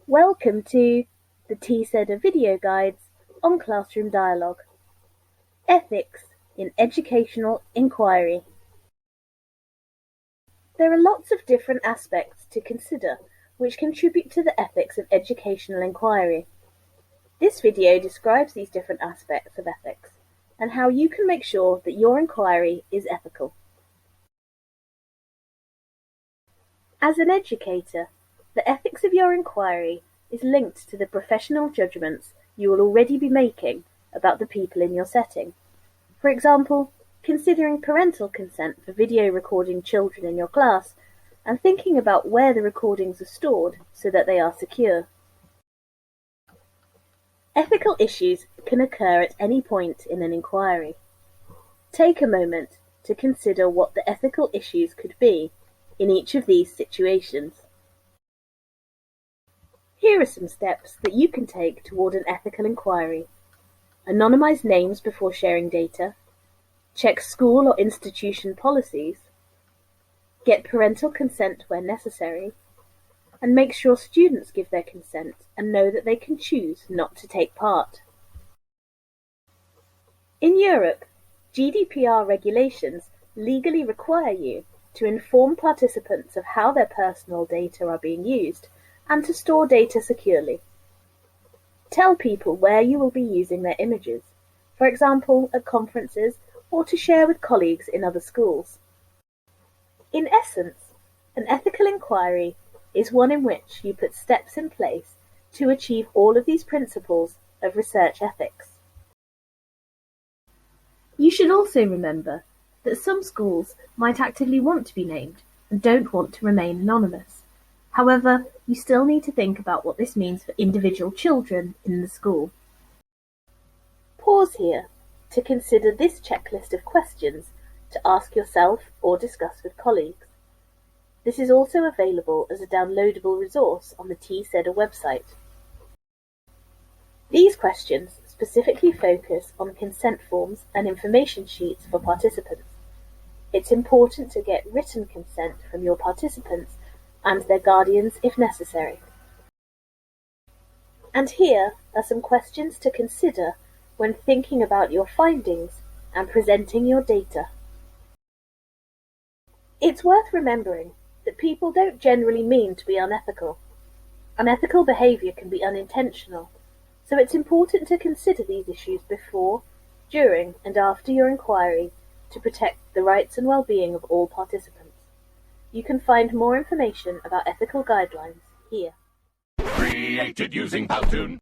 Welcome to the TCEDA video guides on Classroom Dialogue. Ethics in Educational Inquiry. There are lots of different aspects to consider which contribute to the ethics of educational inquiry. This video describes these different aspects of ethics and how you can make sure that your inquiry is ethical. As an educator, the ethics of your inquiry is linked to the professional judgments you will already be making about the people in your setting. For example, considering parental consent for video recording children in your class and thinking about where the recordings are stored so that they are secure. Ethical issues can occur at any point in an inquiry. Take a moment to consider what the ethical issues could be in each of these situations. Here are some steps that you can take toward an ethical inquiry. Anonymize names before sharing data. Check school or institution policies. Get parental consent where necessary. And make sure students give their consent and know that they can choose not to take part. In Europe, GDPR regulations legally require you to inform participants of how their personal data are being used and to store data securely. Tell people where you will be using their images, for example at conferences or to share with colleagues in other schools. In essence, an ethical inquiry is one in which you put steps in place to achieve all of these principles of research ethics. You should also remember that some schools might actively want to be named and don't want to remain anonymous. However, you still need to think about what this means for individual children in the school. Pause here to consider this checklist of questions to ask yourself or discuss with colleagues. This is also available as a downloadable resource on the TCEDA website. These questions specifically focus on consent forms and information sheets for participants. It's important to get written consent from your participants and their guardians if necessary. And here are some questions to consider when thinking about your findings and presenting your data. It's worth remembering that people don't generally mean to be unethical. Unethical behaviour can be unintentional, so it's important to consider these issues before, during and after your inquiry to protect the rights and well-being of all participants. You can find more information about ethical guidelines here. Created using Powtoon.